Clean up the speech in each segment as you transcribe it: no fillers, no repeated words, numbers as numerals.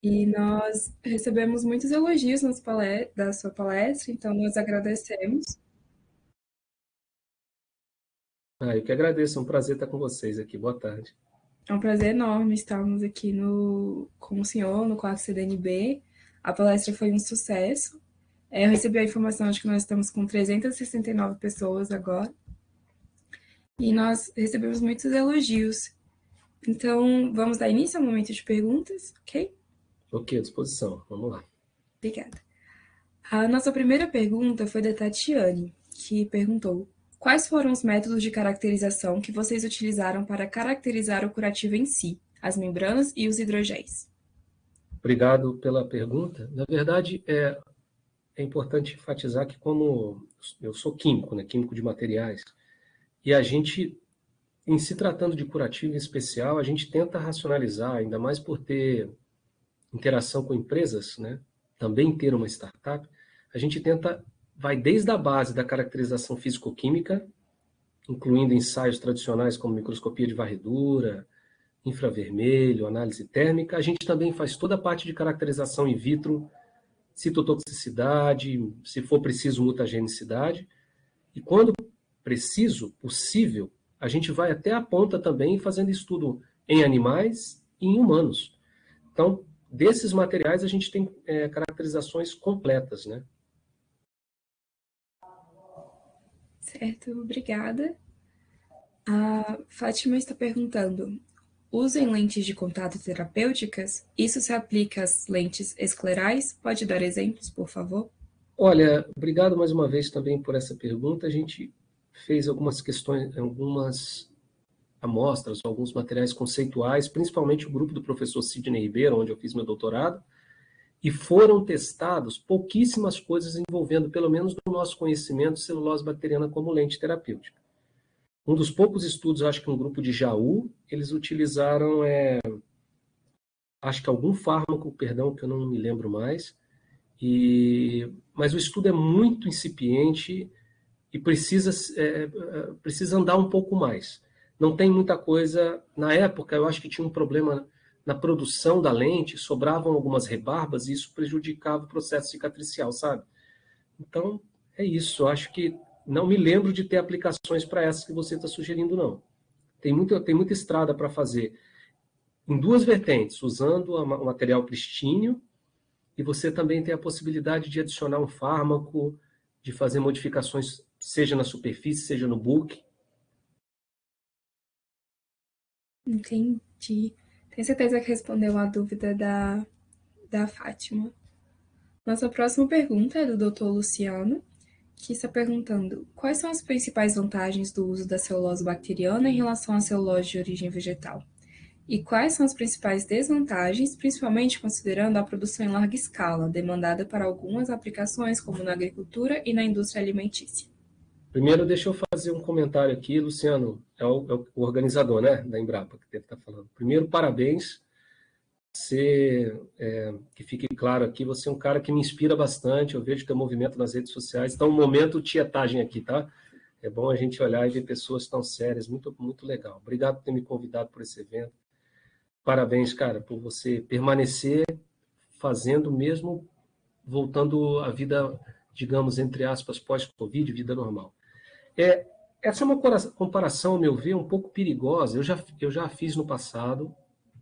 E nós recebemos muitos elogios da sua palestra, então nós agradecemos. Eu que agradeço, é um prazer estar com vocês aqui. Boa tarde. É um prazer enorme estarmos aqui com o senhor no quarto CDNB. A palestra foi um sucesso. Eu recebi a informação de que nós estamos com 369 pessoas agora. E nós recebemos muitos elogios. Então, vamos dar início ao momento de perguntas, ok? Ok, à disposição. Vamos lá. Obrigada. A nossa primeira pergunta foi da Tatiane, que perguntou: quais foram os métodos de caracterização que vocês utilizaram para caracterizar o curativo em si, as membranas e os hidrogéis? Obrigado pela pergunta. Na verdade, é importante enfatizar que como eu sou químico, né, químico de materiais, e a gente, em se tratando de curativo em especial, a gente tenta racionalizar, ainda mais por ter interação com empresas, né, também ter uma startup, a gente tenta, vai desde a base da caracterização físico-química, incluindo ensaios tradicionais como microscopia de varredura, infravermelho, análise térmica. A gente também faz toda a parte de caracterização in vitro, citotoxicidade, se for preciso, mutagenicidade. E quando preciso, possível, a gente vai até a ponta também fazendo estudo em animais e em humanos. Então, desses materiais a gente tem caracterizações completas, né? Certo, obrigada. A Fátima está perguntando: usem lentes de contato terapêuticas? Isso se aplica às lentes esclerais? Pode dar exemplos, por favor? Olha, obrigado mais uma vez também por essa pergunta. A gente fez algumas questões, algumas amostras, alguns materiais conceituais, principalmente o grupo do professor Sidney Ribeiro, onde eu fiz meu doutorado, e foram testados pouquíssimas coisas envolvendo, pelo menos no nosso conhecimento, celulose bacteriana como lente terapêutica. Um dos poucos estudos, acho que um grupo de Jaú, eles utilizaram, acho que algum fármaco, perdão, que eu não me lembro mais, mas o estudo é muito incipiente e precisa andar um pouco mais. Não tem muita coisa. Na época, eu acho que tinha um problema na produção da lente, sobravam algumas rebarbas e isso prejudicava o processo cicatricial, sabe? Então, é isso. Eu acho que não me lembro de ter aplicações para essas que você está sugerindo, não. Tem muita estrada para fazer em duas vertentes, usando o material pristíneo, e você também tem a possibilidade de adicionar um fármaco, de fazer modificações, seja na superfície, seja no book. Entendi. Tenho certeza que respondeu a dúvida da Fátima. Nossa próxima pergunta é do Dr. Luciano, que está perguntando: quais são as principais vantagens do uso da celulose bacteriana em relação à celulose de origem vegetal? E quais são as principais desvantagens, principalmente considerando a produção em larga escala, demandada para algumas aplicações, como na agricultura e na indústria alimentícia? Primeiro, deixa eu fazer um comentário aqui. Luciano é o organizador, né, da Embrapa, que deve estar falando. Primeiro, parabéns. Você, que fique claro aqui, você é um cara que me inspira bastante. Eu vejo teu movimento nas redes sociais. Então, um momento tietagem aqui, tá? É bom a gente olhar e ver pessoas tão sérias. Muito, muito legal. Obrigado por ter me convidado por esse evento. Parabéns, cara, por você permanecer fazendo mesmo, voltando à vida, digamos, entre aspas, pós-Covid, vida normal. Essa é uma comparação, ao meu ver, um pouco perigosa. Eu já fiz no passado.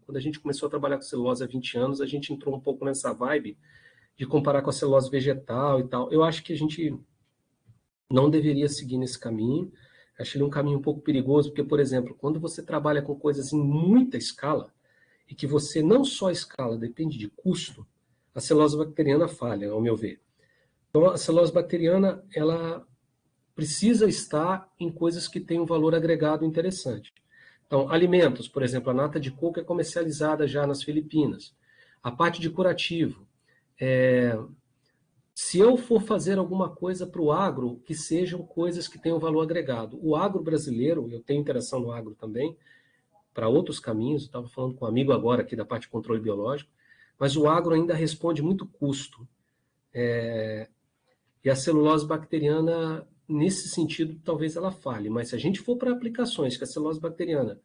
Quando a gente começou a trabalhar com celulose há 20 anos, a gente entrou um pouco nessa vibe de comparar com a celulose vegetal e tal. Eu acho que a gente não deveria seguir nesse caminho. Acho ele um caminho um pouco perigoso, porque, por exemplo, quando você trabalha com coisas em muita escala, e que você não só escala, depende de custo, a celulose bacteriana falha, ao meu ver. Então, a celulose bacteriana, ela precisa estar em coisas que têm um valor agregado interessante. Então, alimentos, por exemplo, a nata de coco é comercializada já nas Filipinas. A parte de curativo. Se eu for fazer alguma coisa para o agro, que sejam coisas que tenham valor agregado. O agro brasileiro, eu tenho interação no agro também, para outros caminhos, estava falando com um amigo agora aqui da parte de controle biológico, mas o agro ainda responde muito custo. E a celulose bacteriana, nesse sentido, talvez ela falhe, mas se a gente for para aplicações que a celulose bacteriana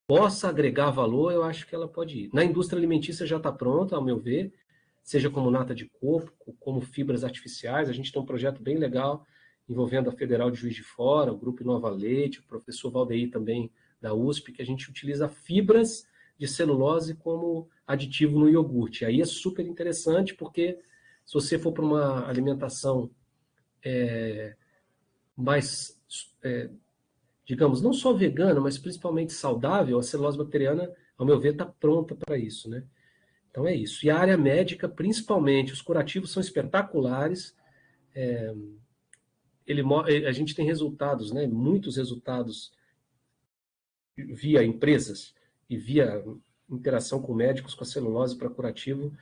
possa agregar valor, eu acho que ela pode ir. Na indústria alimentícia já está pronta, ao meu ver, seja como nata de coco, como fibras artificiais. A gente tem um projeto bem legal envolvendo a Federal de Juiz de Fora, o Grupo Inova Leite, o professor Valdeir também da USP, que a gente utiliza fibras de celulose como aditivo no iogurte. Aí é super interessante, porque se você for para uma alimentação mais, digamos, não só vegana, mas principalmente saudável, a celulose bacteriana, ao meu ver, está pronta para isso, né? Então é isso. E a área médica, principalmente, os curativos são espetaculares. A gente tem resultados, né? Muitos resultados via empresas e via interação com médicos com a celulose para curativo.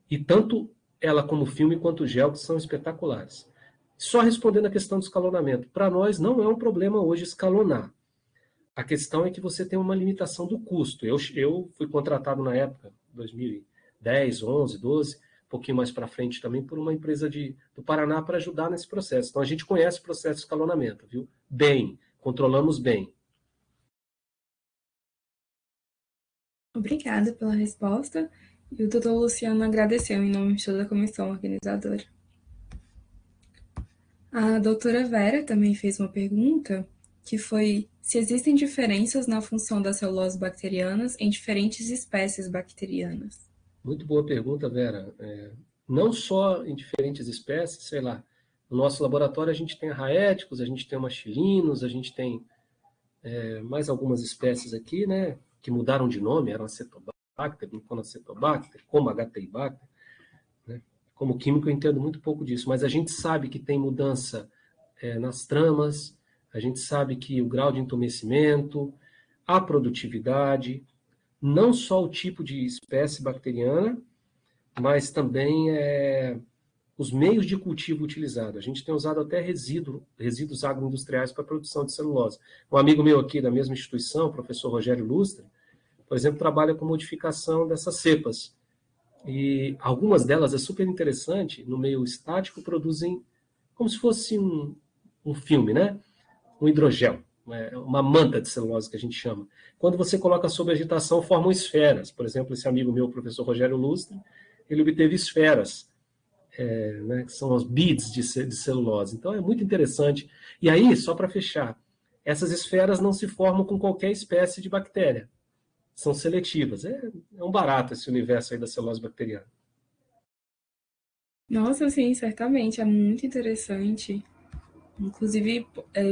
E tanto ela como filme quanto o gel são espetaculares. Só respondendo a questão do escalonamento. Para nós não é um problema hoje escalonar. A questão é que você tem uma limitação do custo. Eu fui contratado na época, 2010, 11, 12, um pouquinho mais para frente também, por uma empresa do Paraná para ajudar nesse processo. Então a gente conhece o processo de escalonamento, viu? Bem, controlamos bem. Obrigada pela resposta. E o doutor Luciano agradeceu em nome de toda a comissão organizadora. A doutora Vera também fez uma pergunta, que foi se existem diferenças na função das celuloses bacterianas em diferentes espécies bacterianas. Muito boa pergunta, Vera. Não só em diferentes espécies, sei lá, no nosso laboratório a gente tem raéticos, a gente tem machilinos, a gente tem mais algumas espécies aqui, né, que mudaram de nome, eram acetobacter, glifonacetobacter, como HTibacter, né? Como químico eu entendo muito pouco disso, mas a gente sabe que tem mudança nas tramas, a gente sabe que o grau de entumecimento, a produtividade, não só o tipo de espécie bacteriana, mas também os meios de cultivo utilizados. A gente tem usado até resíduos agroindustriais para a produção de celulose. Um amigo meu aqui da mesma instituição, o professor Rogério Lustra, por exemplo, trabalha com modificação dessas cepas. E algumas delas é super interessante, no meio estático produzem como se fosse um filme, né? Um hidrogel, uma manta de celulose que a gente chama. Quando você coloca sob agitação, formam esferas. Por exemplo, esse amigo meu, o professor Rogério Lustra, ele obteve esferas, né, que são os beads de celulose. Então é muito interessante. E aí, só para fechar, essas esferas não se formam com qualquer espécie de bactéria. São seletivas. É um barato esse universo aí da celulose bacteriana. Nossa, sim, certamente, é muito interessante. Inclusive,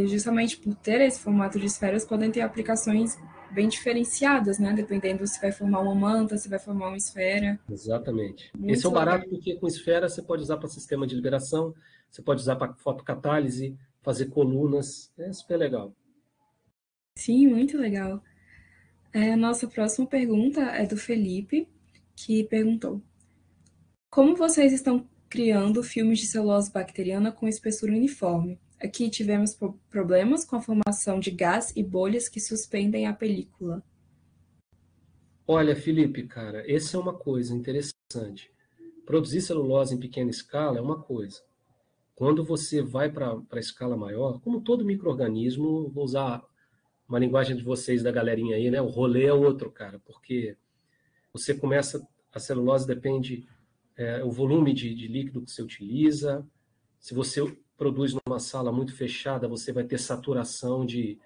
justamente por ter esse formato de esferas, podem ter aplicações bem diferenciadas, né? Dependendo se vai formar uma manta, se vai formar uma esfera. Exatamente. Esse é um Muito legal. barato porque com esfera você pode usar para sistema de liberação, você pode usar para fotocatálise, fazer colunas. É super legal. Sim, muito legal. A nossa próxima pergunta é do Felipe, que perguntou: como vocês estão criando filmes de celulose bacteriana com espessura uniforme? Aqui tivemos problemas com a formação de gás e bolhas que suspendem a película. Olha, Felipe, cara, essa é uma coisa interessante. Produzir celulose em pequena escala é uma coisa. Quando você vai para a escala maior, como todo micro-organismo, vou usar uma linguagem de vocês, da galerinha aí, né? O rolê é outro, cara, porque você começa, a celulose depende o volume de líquido que você utiliza. Se você produz numa sala muito fechada, você vai ter saturação de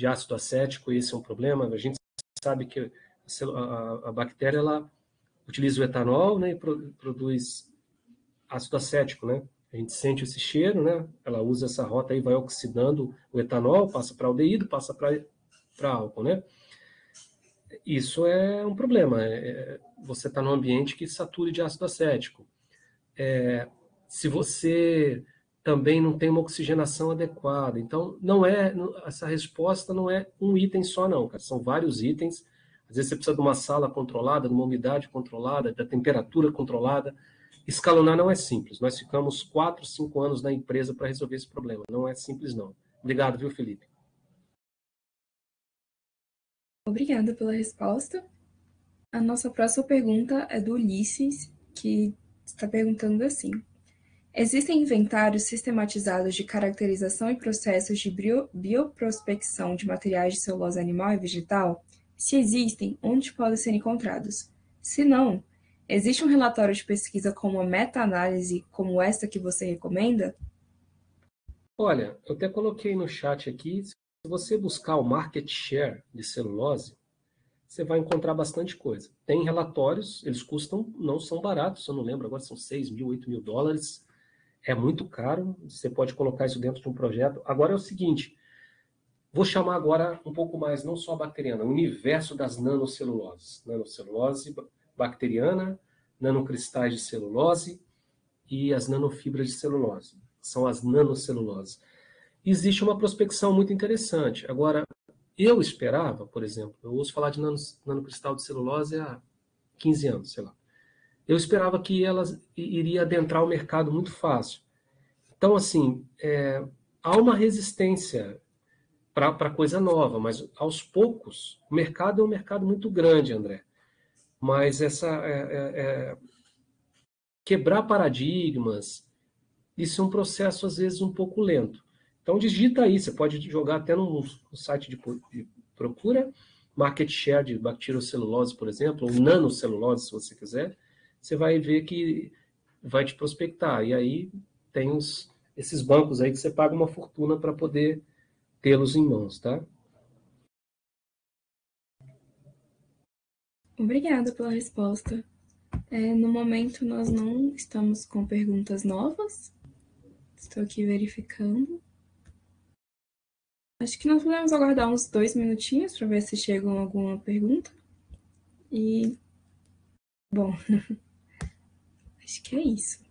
ácido acético, e esse é um problema. A gente sabe que a bactéria ela utiliza o etanol, né, e produz ácido acético, né? A gente sente esse cheiro, né? Ela usa essa rota e vai oxidando o etanol, passa para aldeído, passa para álcool, né? Isso é um problema. Você está num ambiente que sature de ácido acético. Se você também não tem uma oxigenação adequada. Então, essa resposta não é um item só, não, cara. São vários itens. Às vezes você precisa de uma sala controlada, de uma umidade controlada, da temperatura controlada. Escalonar não é simples. Nós ficamos 4, 5 anos na empresa para resolver esse problema. Não é simples, não. Obrigado, viu, Felipe? Obrigada pela resposta. A nossa próxima pergunta é do Ulisses, que está perguntando assim: existem inventários sistematizados de caracterização e processos de bioprospecção de materiais de celulose animal e vegetal? Se existem, onde podem ser encontrados? Se não, existe um relatório de pesquisa com uma meta-análise como esta que você recomenda? Olha, eu até coloquei no chat aqui, se você buscar o market share de celulose, você vai encontrar bastante coisa. Tem relatórios, eles custam, não são baratos, eu não lembro agora, são 6 mil, 8 mil dólares. É muito caro, você pode colocar isso dentro de um projeto. Agora é o seguinte, vou chamar agora um pouco mais, não só a bacteriana, o universo das nanoceluloses. Nanocelulose bacteriana, nanocristais de celulose e as nanofibras de celulose. São as nanoceluloses. Existe uma prospecção muito interessante. Agora, eu esperava, por exemplo, eu ouço falar de nanocristal de celulose há 15 anos, sei lá. Eu esperava que elas iria adentrar o mercado muito fácil. Então, assim, há uma resistência para coisa nova, mas aos poucos, o mercado é um mercado muito grande, André. Mas quebrar paradigmas, isso é um processo, às vezes, um pouco lento. Então, digita aí, você pode jogar até no site de procura, market share de bacteriocelulose, por exemplo, ou nanocelulose, se você quiser, você vai ver que vai te prospectar. E aí tem esses bancos aí que você paga uma fortuna para poder tê-los em mãos, tá? Obrigada pela resposta. No momento, nós não estamos com perguntas novas. Estou aqui verificando. Acho que nós podemos aguardar uns 2 minutinhos para ver se chegam alguma pergunta. E, bom, acho que é isso.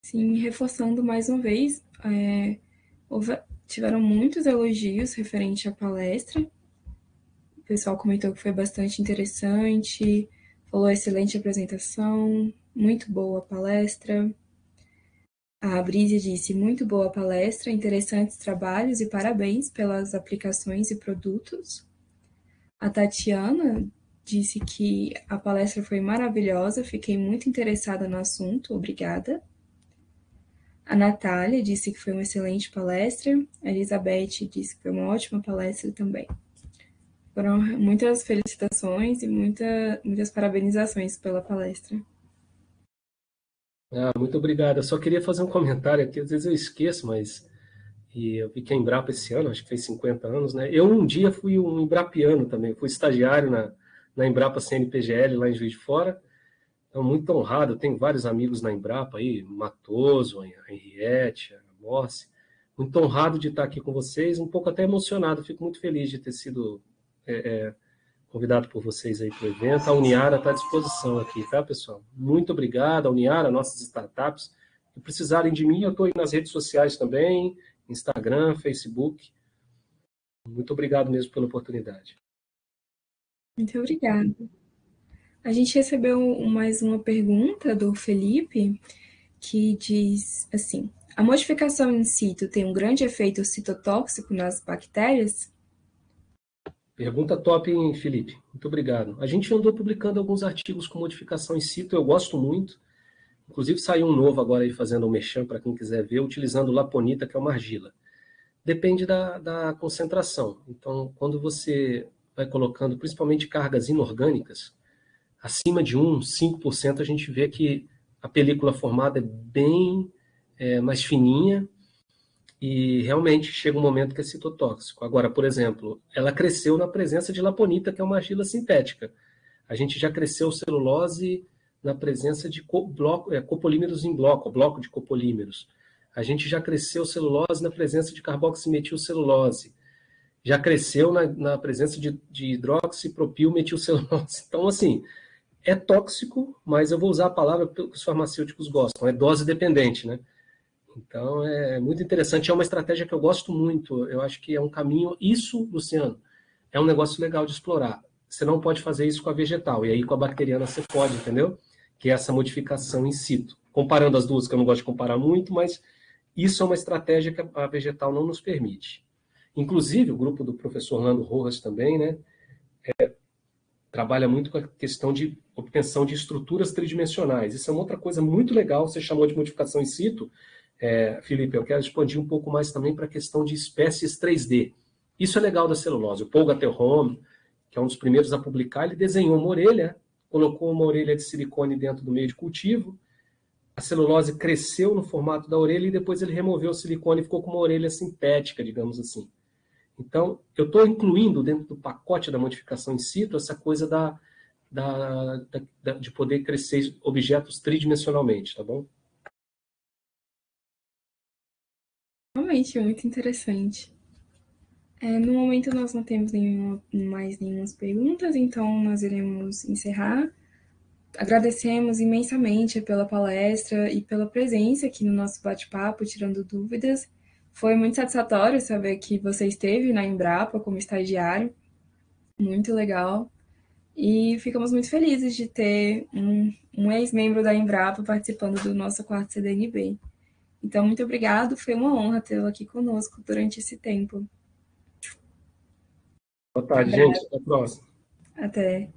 Sim, reforçando mais uma vez, tiveram muitos elogios referente à palestra. O pessoal comentou que foi bastante interessante, falou excelente apresentação, muito boa a palestra. A Brísia disse, muito boa a palestra, interessantes trabalhos e parabéns pelas aplicações e produtos. A Tatiana disse que a palestra foi maravilhosa, fiquei muito interessada no assunto, obrigada. A Natália disse que foi uma excelente palestra. A Elizabeth disse que foi uma ótima palestra também. Foram muitas felicitações e muitas parabenizações pela palestra. Muito obrigado. Eu só queria fazer um comentário aqui, às vezes eu esqueço, mas eu vi que a Embrapa esse ano, acho que fez 50 anos, né? Eu um dia fui um embrapiano também, fui estagiário na Embrapa CNPGL, lá em Juiz de Fora. Então, muito honrado, tenho vários amigos na Embrapa aí, Matoso, a Henriette, a Morse. Muito honrado de estar aqui com vocês, um pouco até emocionado, fico muito feliz de ter sido convidado por vocês aí para o evento. A Uniara está à disposição aqui, tá, pessoal? Muito obrigado, a Uniara, nossas startups. Se precisarem de mim, eu estou aí nas redes sociais também, Instagram, Facebook. Muito obrigado mesmo pela oportunidade. Muito obrigada. A gente recebeu mais uma pergunta do Felipe, que diz assim: a modificação in situ tem um grande efeito citotóxico nas bactérias? Pergunta top, hein, Felipe? Muito obrigado. A gente andou publicando alguns artigos com modificação in situ, eu gosto muito. Inclusive saiu um novo agora aí fazendo um mexão para quem quiser ver, utilizando laponita, que é uma argila. Depende da concentração. Então, quando você vai colocando principalmente cargas inorgânicas, acima de 5%, a gente vê que a película formada é bem mais fininha e realmente chega um momento que é citotóxico. Agora, por exemplo, ela cresceu na presença de laponita, que é uma argila sintética. A gente já cresceu celulose na presença de copolímeros em bloco de copolímeros. A gente já cresceu celulose na presença de carboximetilcelulose. Já cresceu na presença de hidroxipropilmetilcelulose. Então, assim, é tóxico, mas eu vou usar a palavra que os farmacêuticos gostam, é dose dependente, né? Então, é muito interessante, é uma estratégia que eu gosto muito, eu acho que é um caminho, isso, Luciano, é um negócio legal de explorar. Você não pode fazer isso com a vegetal, e aí com a bacteriana você pode, entendeu? Que é essa modificação in situ. Comparando as duas, que eu não gosto de comparar muito, mas isso é uma estratégia que a vegetal não nos permite. Inclusive, o grupo do professor Orlando Rojas também, né? trabalha muito com a questão de obtenção de estruturas tridimensionais. Isso é uma outra coisa muito legal, você chamou de modificação in situ. Felipe, eu quero expandir um pouco mais também para a questão de espécies 3D. Isso é legal da celulose. O Paul Gutterholm, que é um dos primeiros a publicar, ele desenhou uma orelha, colocou uma orelha de silicone dentro do meio de cultivo, a celulose cresceu no formato da orelha e depois ele removeu o silicone e ficou com uma orelha sintética, digamos assim. Então, eu estou incluindo dentro do pacote da modificação in situ essa coisa de poder crescer objetos tridimensionalmente, tá bom? Realmente muito interessante. No momento nós não temos mais nenhumas perguntas, então nós iremos encerrar. Agradecemos imensamente pela palestra e pela presença aqui no nosso bate-papo, tirando dúvidas. Foi muito satisfatório saber que você esteve na Embrapa como estagiário, muito legal. E ficamos muito felizes de ter um ex-membro da Embrapa participando do nosso quarto CDNB. Então, muito obrigado, foi uma honra tê-lo aqui conosco durante esse tempo. Boa tarde, gente. Até a próxima. Até.